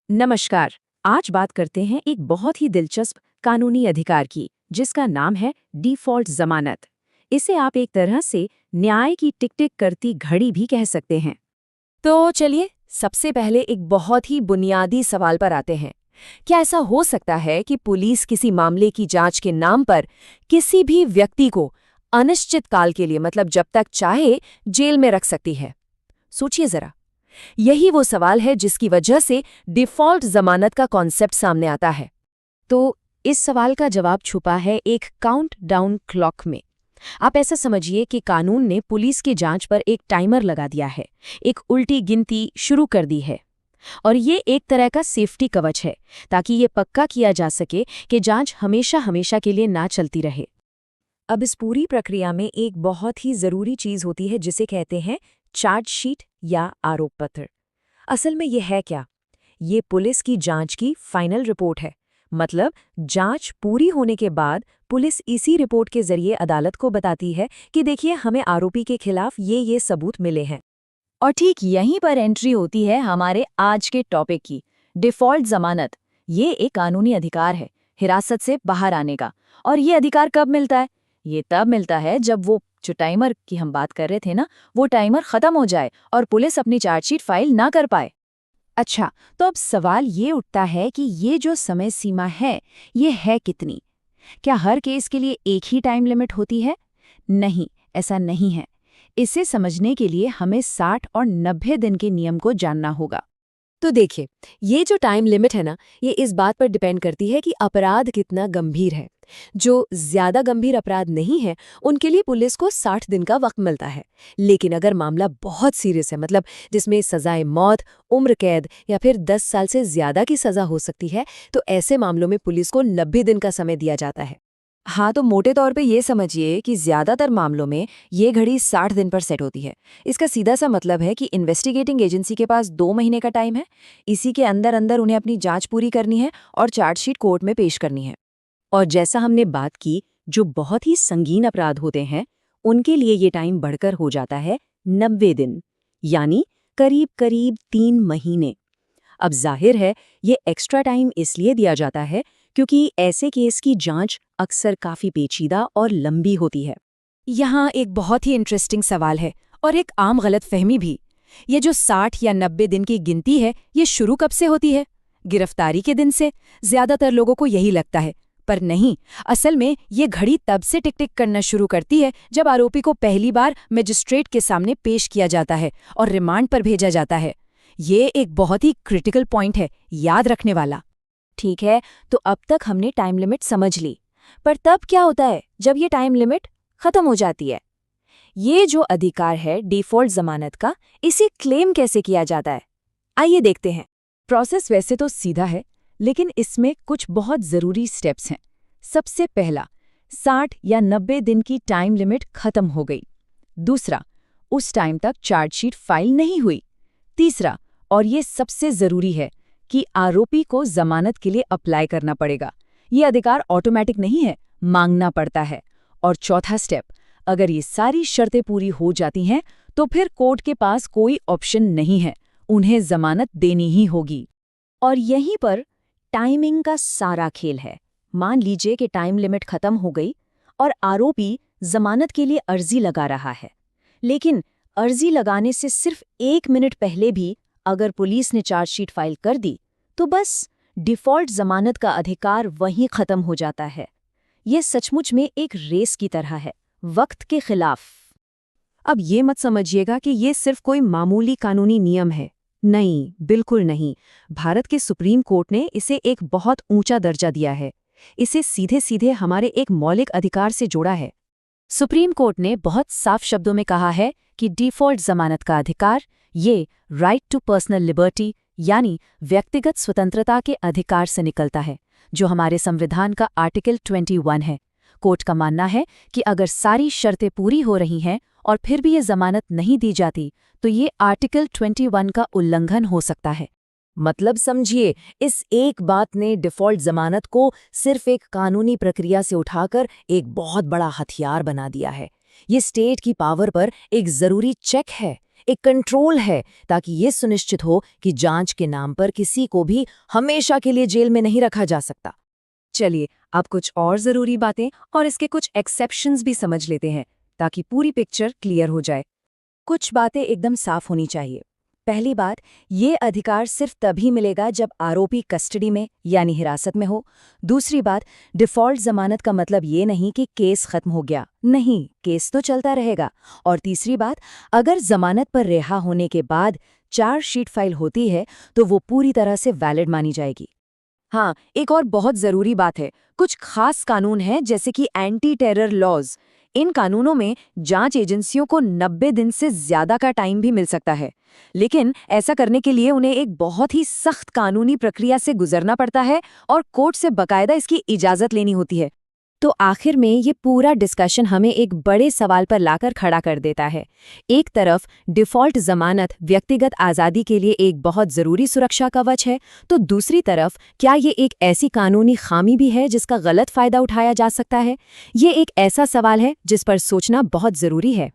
नमस्कार। आज बात करते हैं एक बहुत ही दिलचस्प कानूनी अधिकार की, जिसका नाम है डिफ़ॉल्ट ज़मानत। इसे आप एक तरह से न्याय की टिक टिक करती घड़ी भी कह सकते हैं। तो चलिए सबसे पहले एक बहुत ही बुनियादी सवाल पर आते हैं। क्या ऐसा हो सकता है कि पुलिस किसी मामले की जांच के नाम पर किसी भी व्यक्ति को अनिश्चित काल के लिए मतलब जब तक चाहे जेल में रख सकती है? सोचिए जरा। यही वो सवाल है जिसकी वजह से डिफ़ॉल्ट जमानत का कॉन्सेप्ट सामने आता है। तो इस सवाल का जवाब छुपा है एक काउंट डाउन क्लॉक में। आप ऐसा समझिए कि कानून ने पुलिस की जांच पर एक टाइमर लगा दिया है, एक उल्टी गिनती शुरू कर दी है। और ये एक तरह का सेफ्टी कवच है, ताकि ये पक्का किया जा सके कि जांच हमेशा हमेशा के लिए ना चलती रहे। अब इस पूरी प्रक्रिया में एक बहुत ही ज़रूरी चीज़ होती है जिसे कहते हैं चार्जशीट या आरोप पत्र। असल में ये है क्या? ये पुलिस की जांच की फाइनल रिपोर्ट है। मतलब जांच पूरी होने के बाद पुलिस इसी रिपोर्ट के जरिए अदालत को बताती है कि देखिए हमें आरोपी के खिलाफ ये सबूत मिले हैं। और ठीक यहीं पर एंट्री होती है हमारे आज के टॉपिक की, डिफ़ॉल्ट ज़मानत। ये एक कानूनी अधिकार है हिरासत से बाहर आने का। और ये अधिकार कब मिलता है? ये तब मिलता है जब वो जो टाइमर की हम बात कर रहे थे ना, वो टाइमर खत्म हो जाए और पुलिस अपनी चार्जशीट फाइल ना कर पाए। अच्छा, तो अब सवाल ये उठता है कि ये जो समय सीमा है, ये है कितनी? क्या हर केस के लिए एक ही टाइम लिमिट होती है? नहीं, ऐसा नहीं है। इसे समझने के लिए हमें 60 और 90 दिन के नियम को जानना होगा। तो देखिए, ये जो टाइम लिमिट है ना, ये इस बात पर डिपेंड करती है कि अपराध कितना गंभीर है। जो ज्यादा गंभीर अपराध नहीं है, उनके लिए पुलिस को 60 दिन का वक्त मिलता है। लेकिन अगर मामला बहुत सीरियस है, मतलब जिसमें सजाए मौत, उम्र कैद या फिर 10 साल से ज्यादा की सजा हो सकती है, तो ऐसे मामलों में पुलिस को 90 दिन का समय दिया जाता है। हाँ, तो मोटे तौर पे ये समझिए कि ज्यादातर मामलों में ये घड़ी 60 दिन पर सेट होती है। इसका सीधा सा मतलब है कि इन्वेस्टिगेटिंग एजेंसी के पास 2 महीने का टाइम है। इसी के अंदर अंदर उन्हें अपनी जांच पूरी करनी है और चार्जशीट कोर्ट में पेश करनी है। और जैसा हमने बात की, जो बहुत ही संगीन अपराध होते हैं, उनके लिए ये टाइम बढ़कर हो जाता है 90 दिन, यानी करीब करीब 3 महीने। अब जाहिर है, ये एक्स्ट्रा टाइम इसलिए दिया जाता है क्योंकि ऐसे केस की जांच अक्सर काफी पेचीदा और लंबी होती है। यहाँ एक बहुत ही इंटरेस्टिंग सवाल है और एक आम गलतफहमी भी। ये जो 60 या 90 दिन की गिनती है, ये शुरू कब से होती है? गिरफ्तारी के दिन से। ज्यादातर लोगों को यही लगता है, पर नहीं। असल में ये घड़ी तब से टिक टिक करना शुरू करती है जब आरोपी को पहली बार मजिस्ट्रेट के सामने पेश किया जाता है और रिमांड पर भेजा जाता है। ये एक बहुत ही क्रिटिकल पॉइंट है, याद रखने वाला। ठीक है, तो अब तक हमने टाइम लिमिट समझ ली। पर तब क्या होता है जब ये टाइम लिमिट खत्म हो जाती है? ये जो अधिकार है डिफ़ॉल्ट जमानत का, इसे क्लेम कैसे किया जाता है? आइए देखते हैं। प्रोसेस वैसे तो सीधा है, लेकिन इसमें कुछ बहुत ज़रूरी स्टेप्स हैं। सबसे पहला, 60 या 90 दिन की टाइम लिमिट खत्म हो गई। दूसरा, उस टाइम तक चार्जशीट फाइल नहीं हुई। तीसरा, और ये सबसे ज़रूरी है, कि आरोपी को जमानत के लिए अप्लाई करना पड़ेगा। ये अधिकार ऑटोमेटिक नहीं है, मांगना पड़ता है। और चौथा स्टेप, अगर ये सारी शर्तें पूरी हो जाती हैं, तो फिर कोर्ट के पास कोई ऑप्शन नहीं है, उन्हें जमानत देनी ही होगी। और यहीं पर टाइमिंग का सारा खेल है। मान लीजिए कि टाइम लिमिट खत्म हो गई और आरोपी जमानत के लिए अर्जी लगा रहा है। लेकिन अर्जी लगाने से सिर्फ 1 मिनट पहले भी अगर पुलिस ने चार्जशीट फाइल कर दी, तो बस डिफ़ॉल्ट जमानत का अधिकार वहीं खत्म हो जाता है। ये सचमुच में एक रेस की तरह है, वक्त के खिलाफ। अब ये मत समझिएगा कि ये सिर्फ कोई मामूली कानूनी नियम है। नहीं, बिल्कुल नहीं। भारत के सुप्रीम कोर्ट ने इसे एक बहुत ऊंचा दर्जा दिया है। इसे सीधे सीधे हमारे एक मौलिक अधिकार से जोड़ा है। सुप्रीम कोर्ट ने बहुत साफ शब्दों में कहा है कि डिफ़ॉल्ट जमानत का अधिकार, ये राइट टू पर्सनल लिबर्टी यानी व्यक्तिगत स्वतंत्रता के अधिकार से निकलता है, जो हमारे संविधान का आर्टिकल 21 है। कोर्ट का मानना है कि अगर सारी शर्तें पूरी हो रही हैं और फिर भी ये जमानत नहीं दी जाती, तो ये आर्टिकल 21 का उल्लंघन हो सकता है। मतलब समझिए, इस एक बात ने डिफ़ॉल्ट जमानत को सिर्फ एक कानूनी प्रक्रिया से उठाकर एक बहुत बड़ा हथियार बना दिया है। ये स्टेट की पावर पर एक ज़रूरी चेक है, एक कंट्रोल है ताकि ये सुनिश्चित हो कि जांच के नाम पर किसी को भी हमेशा के लिए जेल में नहीं रखा जा सकता। चलिए अब कुछ और ज़रूरी बातें और इसके कुछ एक्सेप्शंस भी समझ लेते हैं ताकि पूरी पिक्चर क्लियर हो जाए। कुछ बातें एकदम साफ होनी चाहिए। पहली बात, ये अधिकार सिर्फ तभी मिलेगा जब आरोपी कस्टडी में यानी हिरासत में हो। दूसरी बात, डिफ़ॉल्ट ज़मानत का मतलब ये नहीं कि केस खत्म हो गया, नहीं, केस तो चलता रहेगा। और तीसरी बात, अगर ज़मानत पर रिहा होने के बाद चार्जशीट फाइल होती है तो वो पूरी तरह से वैलिड मानी जाएगी। हाँ, एक और बहुत ज़रूरी बात है, कुछ खास कानून हैं जैसे कि एंटी टेरर लॉज। इन कानूनों में जांच एजेंसियों को 90 दिन से ज़्यादा का टाइम भी मिल सकता है, लेकिन ऐसा करने के लिए उन्हें एक बहुत ही सख्त कानूनी प्रक्रिया से गुजरना पड़ता है और कोर्ट से बाकायदा इसकी इजाज़त लेनी होती है। तो आखिर में ये पूरा डिस्कशन हमें एक बड़े सवाल पर लाकर खड़ा कर देता है। एक तरफ डिफ़ॉल्ट ज़मानत व्यक्तिगत आज़ादी के लिए एक बहुत ज़रूरी सुरक्षा कवच है, तो दूसरी तरफ क्या ये एक ऐसी कानूनी खामी भी है जिसका गलत फ़ायदा उठाया जा सकता है? ये एक ऐसा सवाल है जिस पर सोचना बहुत ज़रूरी है।